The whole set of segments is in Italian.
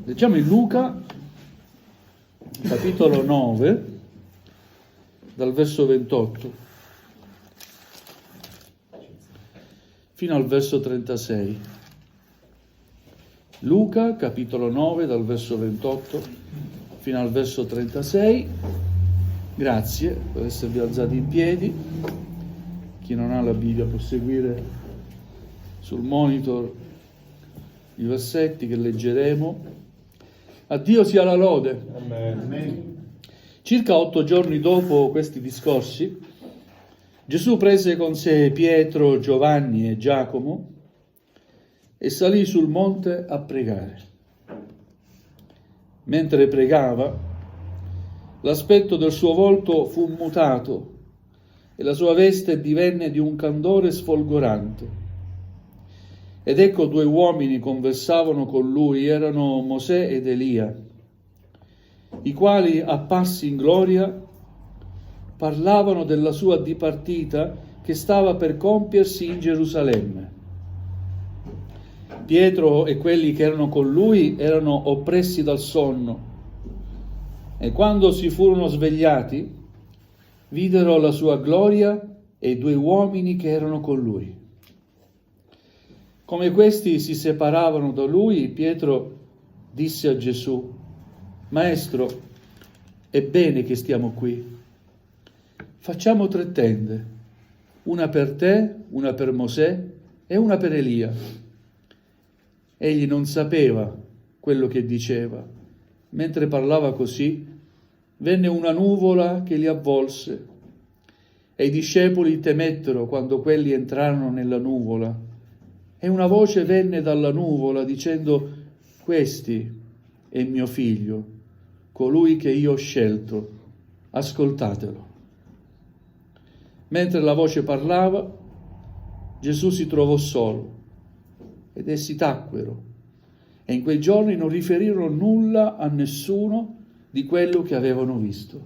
Leggiamo in Luca, capitolo 9, dal verso 28 fino al verso 36. Luca, capitolo 9, dal verso 28 fino al verso 36. Grazie per esservi alzati in piedi. Chi non ha la Bibbia può seguire sul monitor i versetti che leggeremo. A Dio sia la lode. Amen. Circa 8 giorni dopo questi discorsi, Gesù prese con sé Pietro, Giovanni e Giacomo e salì sul monte a pregare. Mentre pregava, l'aspetto del suo volto fu mutato e la sua veste divenne di un candore sfolgorante. Ed ecco 2 uomini conversavano con lui, erano Mosè ed Elia, i quali, apparsi in gloria, parlavano della sua dipartita che stava per compiersi in Gerusalemme. Pietro e quelli che erano con lui erano oppressi dal sonno, e quando si furono svegliati, videro la sua gloria e i 2 uomini che erano con lui. Come questi si separavano da lui, Pietro disse a Gesù: Maestro, è bene che stiamo qui. Facciamo 3 tende, una per te, una per Mosè e una per Elia. Egli non sapeva quello che diceva. Mentre parlava così, venne una nuvola che li avvolse, e i discepoli temettero quando quelli entrarono nella nuvola. E una voce venne dalla nuvola dicendo: Questi è mio figlio, colui che io ho scelto, ascoltatelo. Mentre la voce parlava, Gesù si trovò solo, ed essi tacquero, e in quei giorni non riferirono nulla a nessuno di quello che avevano visto.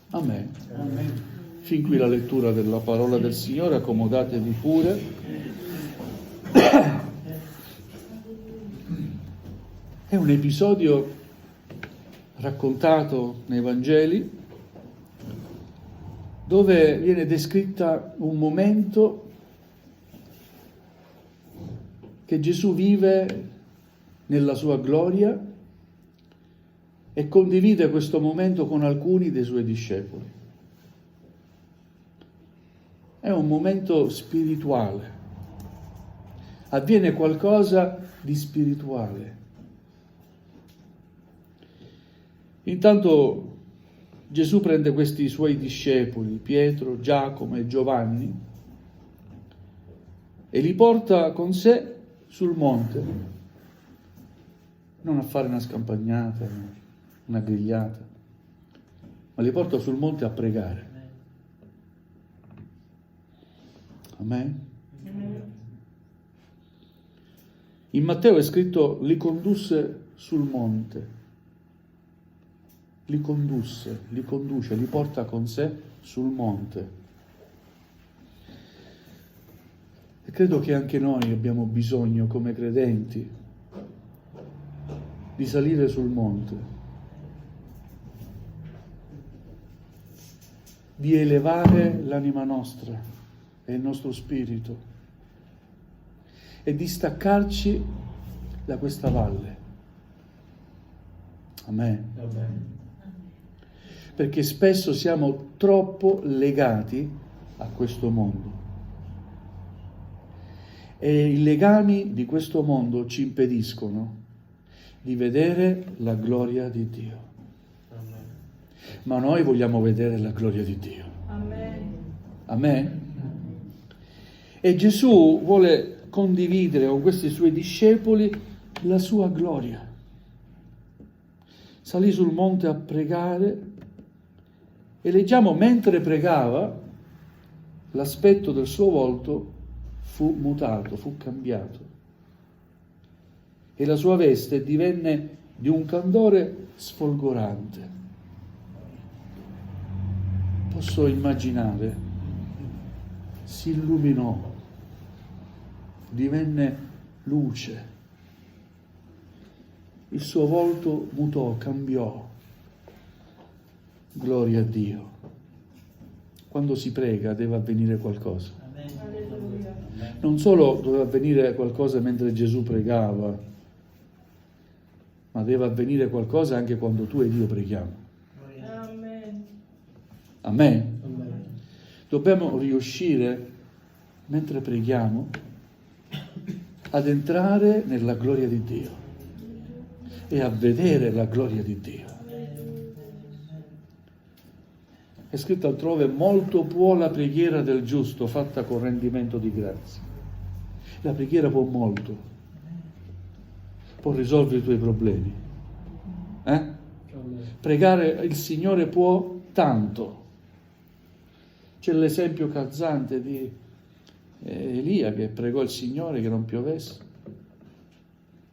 Amen. Amen. Fin qui la lettura della parola del Signore, accomodatevi pure. È un episodio raccontato nei Vangeli dove viene descritta un momento che Gesù vive nella sua gloria e condivide questo momento con alcuni dei suoi discepoli. È un momento spirituale. Avviene qualcosa di spirituale. Intanto Gesù prende questi suoi discepoli, Pietro, Giacomo e Giovanni, e li porta con sé sul monte, non a fare una scampagnata, una grigliata, ma li porta sul monte a pregare. Amen. In Matteo è scritto: li condusse sul monte. Li condusse, li conduce, li porta con sé sul monte. E credo che anche noi abbiamo bisogno, come credenti, di salire sul monte, di elevare l'anima nostra e il nostro spirito e di staccarci da questa valle. Amen. Amen. Perché spesso siamo troppo legati a questo mondo. E i legami di questo mondo ci impediscono di vedere la gloria di Dio. Amen. Ma noi vogliamo vedere la gloria di Dio. Amen. Amen. E Gesù vuole condividere con questi suoi discepoli la sua gloria. Salì sul monte a pregare e leggiamo: mentre pregava, l'aspetto del suo volto fu mutato, fu cambiato, e la sua veste divenne di un candore sfolgorante. Posso immaginare, si illuminò, divenne luce. il suo volto mutò, cambiò. Gloria a Dio. Quando si prega deve avvenire qualcosa. Non solo doveva avvenire qualcosa mentre Gesù pregava, ma deve avvenire qualcosa anche quando tu ed io preghiamo. Amen. Amen. Dobbiamo riuscire, mentre preghiamo, ad entrare nella gloria di Dio e a vedere la gloria di Dio. È scritto altrove: molto può la preghiera del giusto fatta con rendimento di grazia. La preghiera può molto, può risolvere i tuoi problemi. Pregare il Signore può tanto. C'è l'esempio calzante di Elia che pregò il Signore che non piovesse.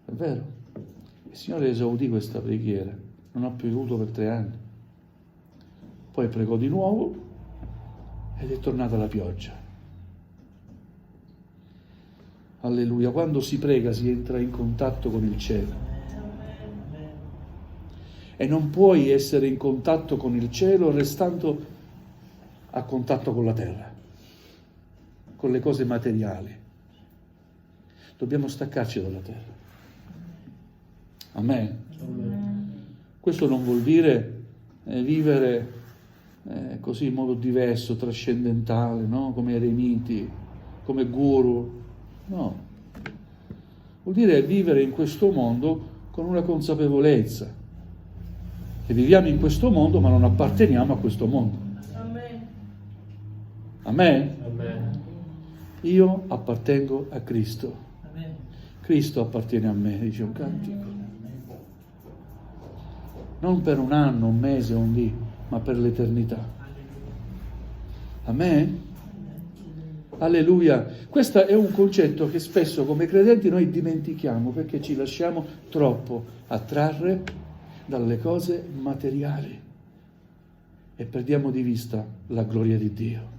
È vero? Il Signore esaudì questa preghiera, non ha piovuto per 3 anni. Poi pregò di nuovo ed è tornata la pioggia. Alleluia. Quando si prega si entra in contatto con il cielo. E non puoi essere in contatto con il cielo restando a contatto con la terra, con le cose materiali. Dobbiamo staccarci dalla terra. Amen. Questo non vuol dire vivere così in modo diverso, trascendentale, no? Come eremiti, come guru. No. Vuol dire vivere in questo mondo con una consapevolezza che viviamo in questo mondo ma non apparteniamo a questo mondo. Amen. Amen? Amen. Io appartengo a Cristo. Amen. Cristo appartiene a me, dice un cantico. Non per un anno, un mese, un dì, ma per l'eternità. Amen? Alleluia. Questo è un concetto che spesso come credenti noi dimentichiamo perché ci lasciamo troppo attrarre dalle cose materiali e perdiamo di vista la gloria di Dio.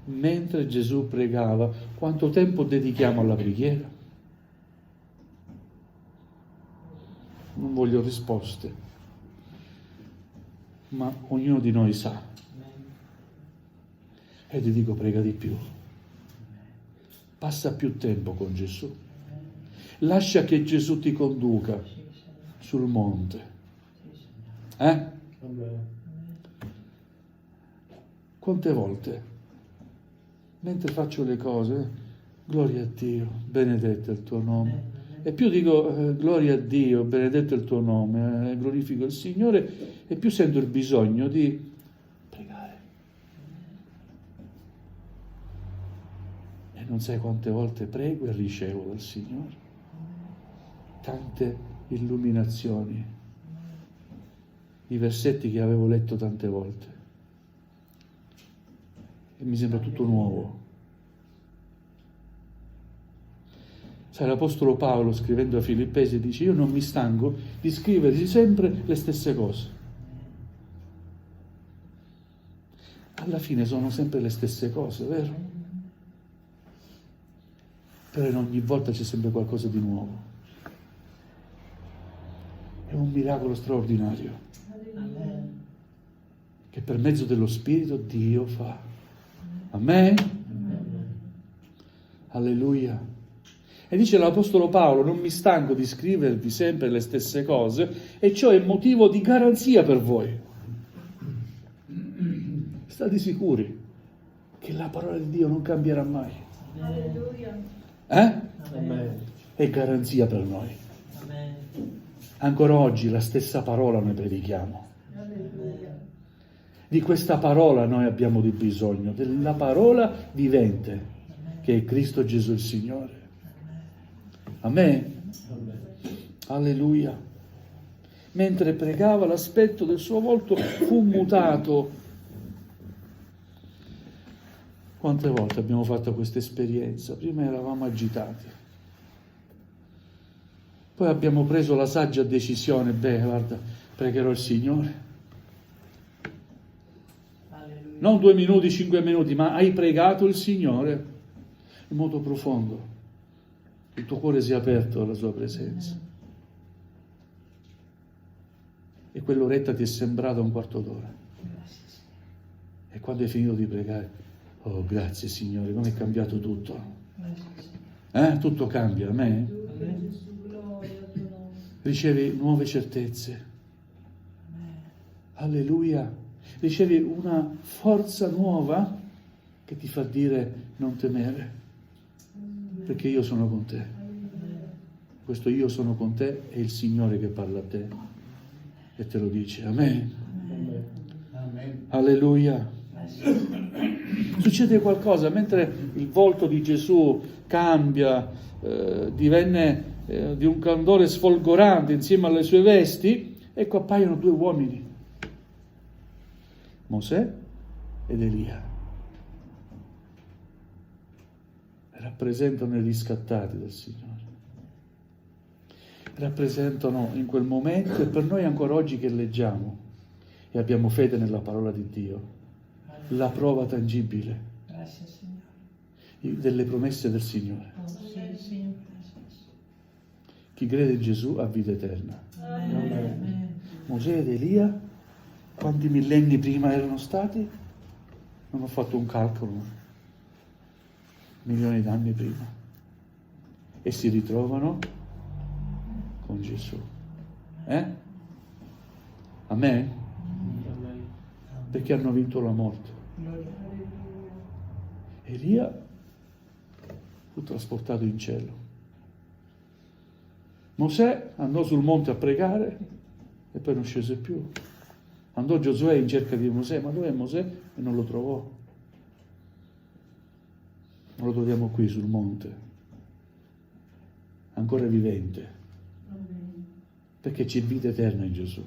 Mentre Gesù pregava, quanto tempo dedichiamo alla preghiera? Non voglio risposte, ma ognuno di noi sa. E ti dico, prega di più. Passa più tempo con Gesù. Lascia che Gesù ti conduca sul monte. Amen. Quante volte, mentre faccio le cose, gloria a Dio, benedetto è il tuo nome. E più dico gloria a Dio, benedetto è il tuo nome, glorifico il Signore, e più sento il bisogno di pregare. E non sai quante volte prego e ricevo dal Signore. Tante illuminazioni, i versetti che avevo letto tante volte. E mi sembra tutto nuovo. Sai, l'Apostolo Paolo, scrivendo a Filippesi, dice: io non mi stanco di scriversi sempre le stesse cose. Alla fine sono sempre le stesse cose, vero? Però in ogni volta c'è sempre qualcosa di nuovo. È un miracolo straordinario che per mezzo dello Spirito Dio fa. Amen? Alleluia. E dice l'Apostolo Paolo: non mi stanco di scrivervi sempre le stesse cose, e ciò è motivo di garanzia per voi. State sicuri che la parola di Dio non cambierà mai. Alleluia. Amen. È garanzia per noi. Ancora oggi la stessa parola noi predichiamo. Alleluia. Di questa parola noi abbiamo di bisogno, della parola vivente, che è Cristo Gesù il Signore. Amen. Alleluia. Mentre pregava, l'aspetto del suo volto fu mutato. Quante volte abbiamo fatto questa esperienza? Prima eravamo agitati, poi abbiamo preso la saggia decisione: guarda, pregherò il Signore. Non 2 minuti, 5 minuti, ma hai pregato il Signore in modo profondo. il tuo cuore sia aperto alla sua presenza. E quell'oretta ti è sembrata un quarto d'ora. E quando hai finito di pregare, oh grazie Signore, come è cambiato tutto. Tutto cambia, amen? Ricevi nuove certezze. Alleluia. Ricevi una forza nuova che ti fa dire non temere, perché io sono con te. Questo io sono con te è il Signore che parla a te e te lo dice. Amen. Amen. Alleluia. Succede qualcosa mentre il volto di Gesù cambia, divenne di un candore sfolgorante insieme alle sue vesti. Ecco, appaiono due uomini, Mosè ed Elia. Rappresentano i riscattati del Signore. Rappresentano in quel momento, e per noi ancora oggi che leggiamo e abbiamo fede nella parola di Dio, la prova tangibile delle promesse del Signore. Chi crede in Gesù ha vita eterna. Amen. Mosè ed Elia, quanti millenni prima erano stati? Non ho fatto un calcolo. Milioni d'anni prima, e si ritrovano con Gesù. Amen? Amen. Perché hanno vinto la morte. Elia fu trasportato in cielo. Mosè andò sul monte a pregare e poi non scese più. Andò Giosuè in cerca di Mosè, ma dov'è Mosè? E non lo trovò. Non lo troviamo qui sul monte, ancora vivente, perché c'è vita eterna in Gesù.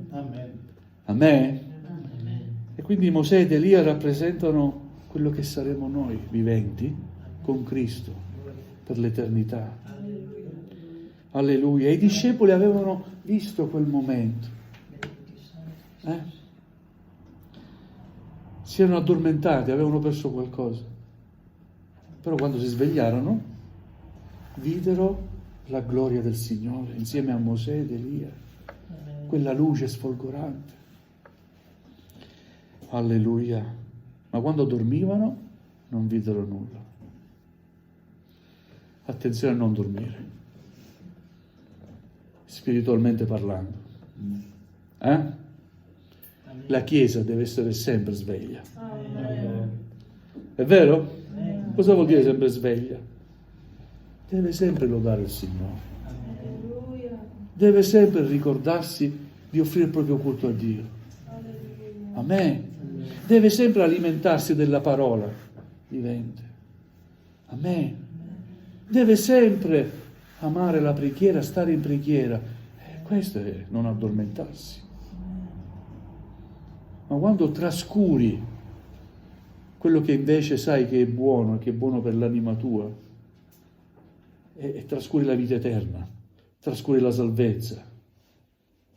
Amen. Amen? E quindi Mosè ed Elia rappresentano quello che saremo noi, viventi, con Cristo, per l'eternità. Alleluia. I discepoli avevano visto quel momento. Si erano addormentati, avevano perso qualcosa. Però quando si svegliarono, videro la gloria del Signore insieme a Mosè ed Elia, quella luce sfolgorante. Alleluia. Ma quando dormivano non videro nulla. Attenzione a non dormire, spiritualmente parlando. La Chiesa deve essere sempre sveglia. È vero? Cosa vuol dire sempre sveglia? Deve sempre lodare il Signore. Deve sempre ricordarsi di offrire il proprio culto a Dio. Amen. Deve sempre alimentarsi della parola vivente. Amen. Deve sempre amare la preghiera, stare in preghiera. Questo è non addormentarsi. Ma quando trascuri quello che invece sai che è buono per l'anima tua, e trascuri la vita eterna, trascuri la salvezza.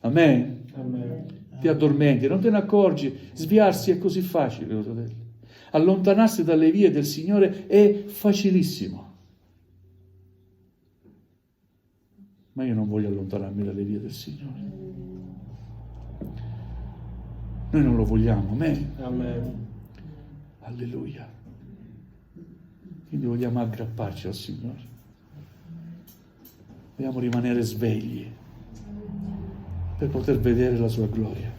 Amen? Amen. Ti addormenti, non te ne accorgi. Sviarsi è così facile, fratelli. Allontanarsi dalle vie del Signore è facilissimo. Ma io non voglio allontanarmi dalle vie del Signore. Noi non lo vogliamo, amen? Amen. Alleluia. Quindi vogliamo aggrapparci al Signore. Vogliamo rimanere svegli per poter vedere la sua gloria.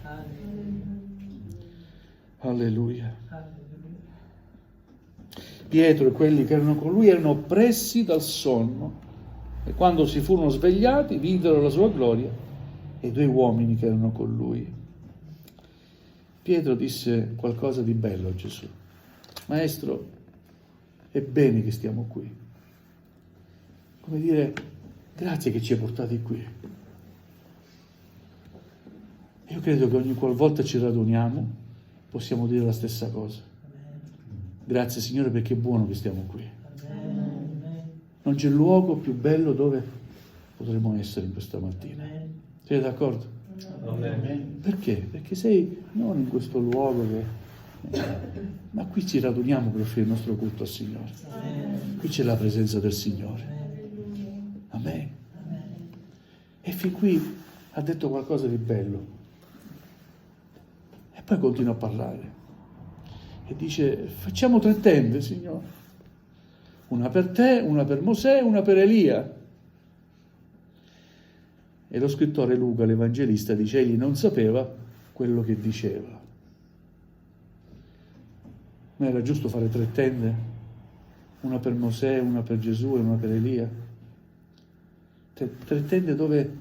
Alleluia. Pietro e quelli che erano con lui erano oppressi dal sonno, e quando si furono svegliati videro la sua gloria e i due uomini che erano con lui. Pietro disse qualcosa di bello a Gesù. Maestro, è bene che stiamo qui. Come dire, grazie che ci hai portati qui. Io credo che ogni qualvolta ci raduniamo possiamo dire la stessa cosa. Grazie Signore perché è buono che stiamo qui. Non c'è luogo più bello dove potremmo essere in questa mattina. Siete d'accordo? Amen. Perché? Perché sei non in questo luogo che Ma qui ci raduniamo per offrire il nostro culto al Signore. Qui c'è la presenza del Signore. Amen. E fin qui ha detto qualcosa di bello. E poi continua a parlare. E dice, facciamo 3 tende, Signore. Una per te, una per Mosè, una per Elia. E lo scrittore Luca, l'Evangelista, dice, egli non sapeva quello che diceva. Ma era giusto fare 3 tende? Una per Mosè, una per Gesù e una per Elia? 3 tende dove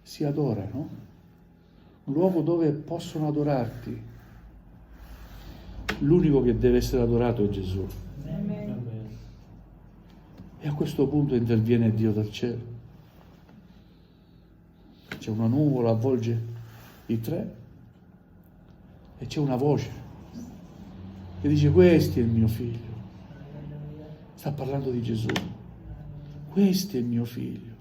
si adora, no? Un luogo dove possono adorarti. L'unico che deve essere adorato è Gesù. E a questo punto interviene Dio dal cielo. C'è una nuvola, avvolge i 3 e c'è una voce che dice, questo è il mio figlio. Sta parlando di Gesù. Questo è il mio figlio,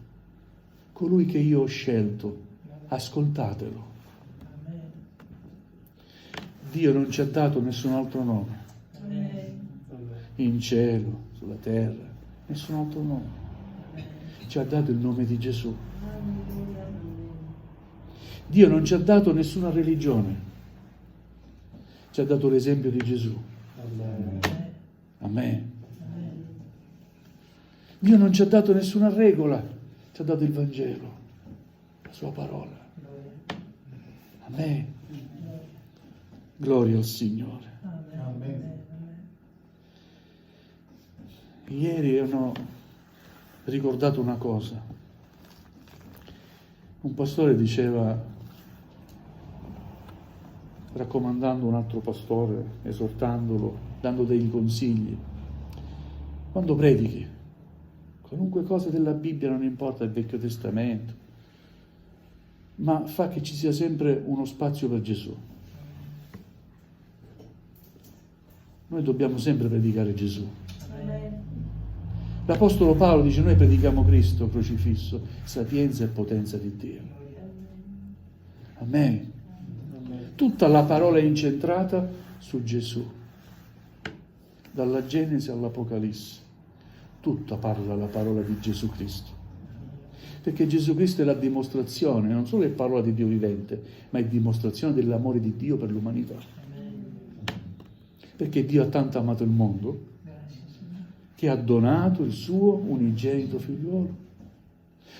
colui che io ho scelto, ascoltatelo. Dio non ci ha dato nessun altro nome, in cielo, sulla terra, nessun altro nome. Ci ha dato il nome di Gesù. Dio non ci ha dato nessuna religione, ci ha dato l'esempio di Gesù. Amen. Dio non ci ha dato nessuna regola, ci ha dato il Vangelo, la sua parola. Amen. Gloria al Signore. Amen. Ieri ho ricordato una cosa. Un pastore diceva, raccomandando un altro pastore, esortandolo, dando dei consigli, quando predichi, qualunque cosa della Bibbia, non importa il Vecchio Testamento, ma fa che ci sia sempre uno spazio per Gesù. Noi dobbiamo sempre predicare Gesù. L'Apostolo Paolo dice, noi predichiamo Cristo crocifisso, sapienza e potenza di Dio. Amen. Tutta la parola è incentrata su Gesù, dalla Genesi all'Apocalisse. Tutta parla la parola di Gesù Cristo. Perché Gesù Cristo è la dimostrazione, non solo è parola di Dio vivente, ma è dimostrazione dell'amore di Dio per l'umanità. Perché Dio ha tanto amato il mondo che ha donato il suo unigenito figliolo,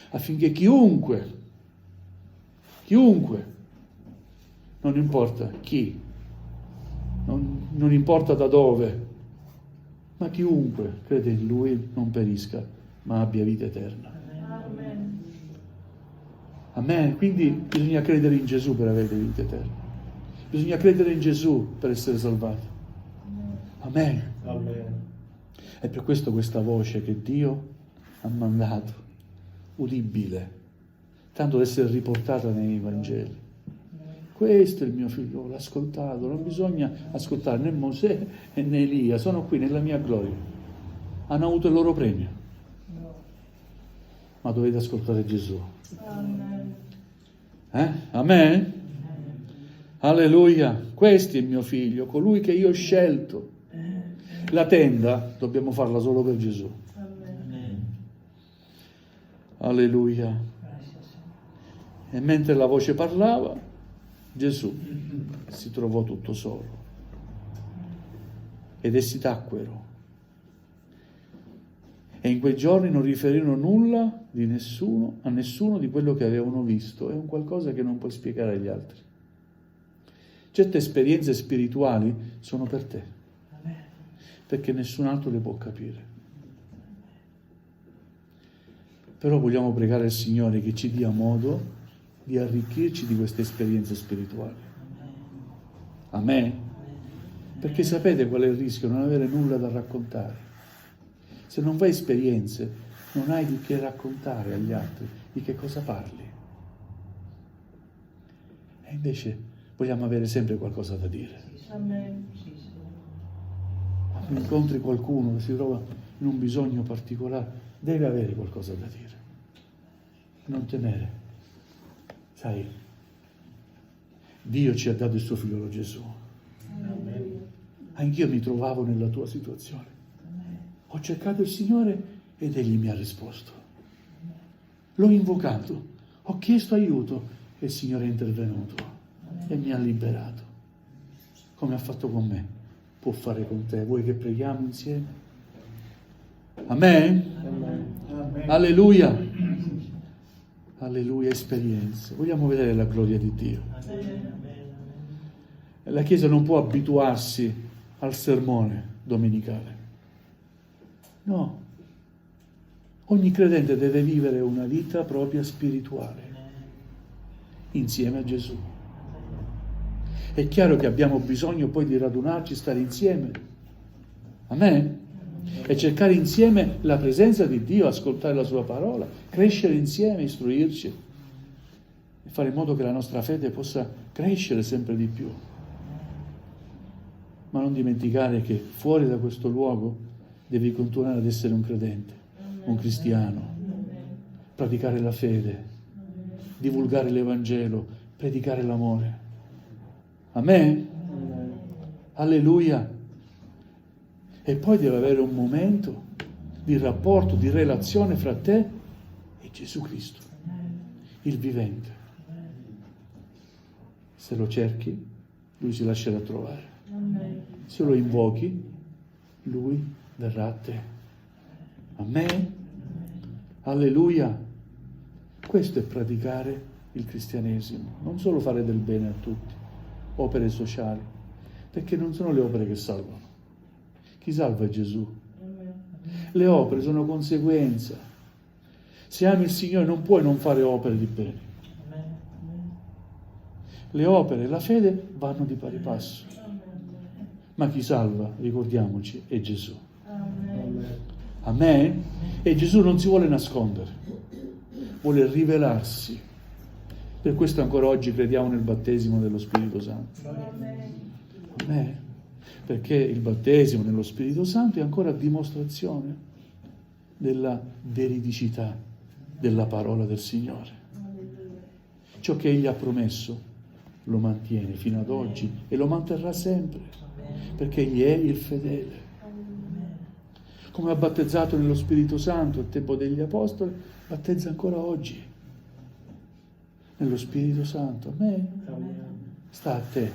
affinché chiunque, non importa chi, non importa da dove, ma chiunque crede in Lui non perisca, ma abbia vita eterna. Amen. Amen. Quindi bisogna credere in Gesù per avere vita eterna. Bisogna credere in Gesù per essere salvati. Amen. Amen. È per questo questa voce che Dio ha mandato, udibile, tanto da essere riportata nei Vangeli. Questo è il mio figlio, l'ho ascoltato, non bisogna ascoltare né Mosè né Elia, sono qui nella mia gloria. Hanno avuto il loro premio. Ma dovete ascoltare Gesù. Amen. Amen? Alleluia. Questo è il mio figlio, colui che io ho scelto. La tenda dobbiamo farla solo per Gesù. Amen. Alleluia. E mentre la voce parlava, Gesù si trovò tutto solo. Ed essi tacquero. E in quei giorni non riferirono nulla a nessuno di quello che avevano visto. È un qualcosa che non puoi spiegare agli altri. Certe esperienze spirituali sono per te, perché nessun altro le può capire. Però vogliamo pregare il Signore che ci dia modo di arricchirci di queste esperienze spirituali. Amen? Perché sapete qual è il rischio? Non avere nulla da raccontare. Se non fai esperienze, non hai di che raccontare agli altri, di che cosa parli. E invece vogliamo avere sempre qualcosa da dire. Amen. Quando incontri qualcuno che si trova in un bisogno particolare, deve avere qualcosa da dire. Non temere. Sai, Dio ci ha dato il suo figlio Gesù. Amen. Anch'io mi trovavo nella tua situazione. Ho cercato il Signore ed Egli mi ha risposto. L'ho invocato, ho chiesto aiuto e il Signore è intervenuto e mi ha liberato. Come ha fatto con me, può fare con te. Vuoi che preghiamo insieme? Amen? Amen. Alleluia! Alleluia, esperienze. Vogliamo vedere la gloria di Dio. La Chiesa non può abituarsi al sermone domenicale. No. Ogni credente deve vivere una vita propria spirituale insieme a Gesù. È chiaro che abbiamo bisogno poi di radunarci, stare insieme. Amen? E cercare insieme la presenza di Dio, ascoltare la sua parola, crescere insieme, istruirci e fare in modo che la nostra fede possa crescere sempre di più. Ma non dimenticare che fuori da questo luogo devi continuare ad essere un credente, un cristiano, praticare la fede, divulgare l'Evangelo, predicare l'amore. Amen? Alleluia! E poi deve avere un momento di rapporto, di relazione fra te e Gesù Cristo, il vivente. Se lo cerchi, Lui si lascerà trovare. Se lo invochi, Lui verrà a te. Amen? Alleluia! Questo è praticare il cristianesimo, non solo fare del bene a tutti, opere sociali, perché non sono le opere che salvano. Chi salva è Gesù. Le opere sono conseguenza. Se ami il Signore non puoi non fare opere di bene. Le opere e la fede vanno di pari passo. Ma chi salva, ricordiamoci, è Gesù. Amen? E Gesù non si vuole nascondere, vuole rivelarsi. Per questo ancora oggi crediamo nel battesimo dello Spirito Santo. Amen? Perché il battesimo nello Spirito Santo è ancora dimostrazione della veridicità della parola del Signore. Ciò che Egli ha promesso lo mantiene fino ad oggi e lo manterrà sempre, perché Egli è il fedele. Come ha battezzato nello Spirito Santo al tempo degli Apostoli, battezza ancora oggi nello Spirito Santo. Amen. Sta a te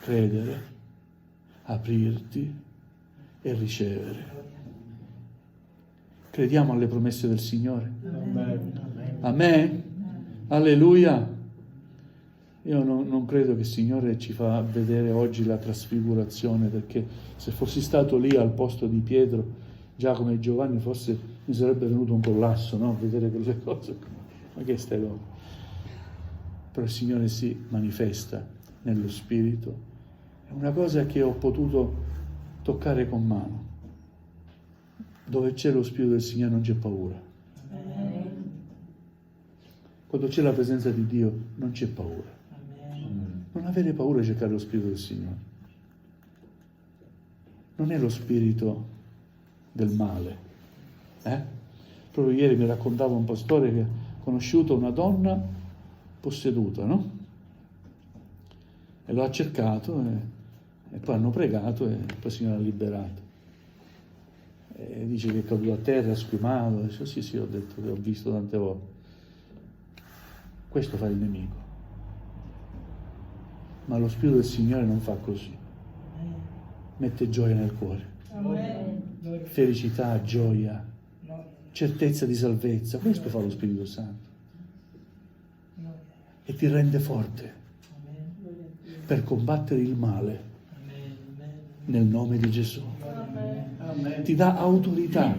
credere, aprirti e ricevere. Crediamo alle promesse del Signore. Amen. Alleluia. Io non credo che il Signore ci fa vedere oggi la trasfigurazione, perché se fossi stato lì al posto di Pietro, Giacomo e Giovanni, forse mi sarebbe venuto un collasso, no? Vedere quelle cose. Ma che stai là? Però il Signore si manifesta nello Spirito. È una cosa che ho potuto toccare con mano. Dove c'è lo Spirito del Signore non c'è paura. Quando c'è la presenza di Dio non c'è paura. Non avere paura di cercare lo Spirito del Signore. Non è lo spirito del male. Proprio ieri mi raccontava un pastore che ha conosciuto una donna posseduta, no? E lo ha cercato e poi hanno pregato e poi il Signore l'ha liberato. E dice che è caduto a terra, schiumato. Dice, sì, ho detto che ho visto tante volte. Questo fa il nemico. Ma lo Spirito del Signore non fa così. Mette gioia nel cuore. Felicità, gioia, certezza di salvezza. Questo fa lo Spirito Santo. E ti rende forte per combattere il male nel nome di Gesù. Ti dà autorità.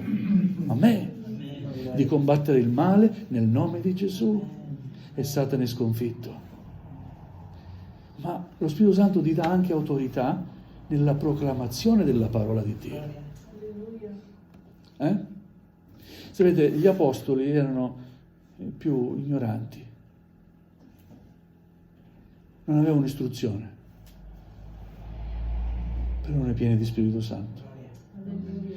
Amen. Di combattere il male nel nome di Gesù. E Satana è sconfitto. Ma lo Spirito Santo ti dà anche autorità nella proclamazione della parola di Dio. Sapete, gli apostoli erano più ignoranti. Non avevano istruzione. Però erano pieni di Spirito Santo.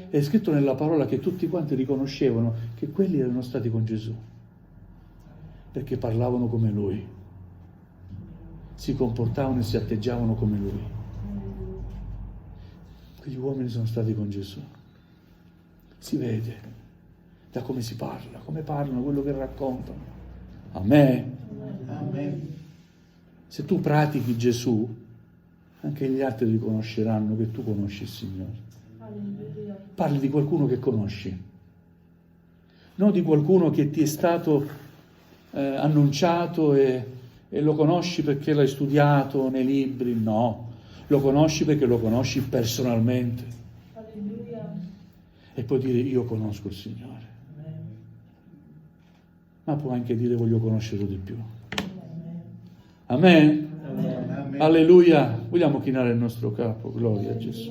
È scritto nella parola che tutti quanti riconoscevano che quelli erano stati con Gesù. Perché parlavano come Lui. Si comportavano e si atteggiavano come Lui. Quegli uomini sono stati con Gesù. Si vede da come si parla, come parlano, quello che raccontano. Amen. Amen. Se tu pratichi Gesù, anche gli altri riconosceranno che tu conosci il Signore. Alleluia. Parli di qualcuno che conosci, non di qualcuno che ti è stato annunciato e lo conosci perché l'hai studiato nei libri, no. Lo conosci perché lo conosci personalmente. Alleluia. E puoi dire io conosco il Signore. Ma puoi anche dire voglio conoscerlo di più. Amen. Amen. Alleluia. Vogliamo chinare il nostro capo. Gloria a Gesù.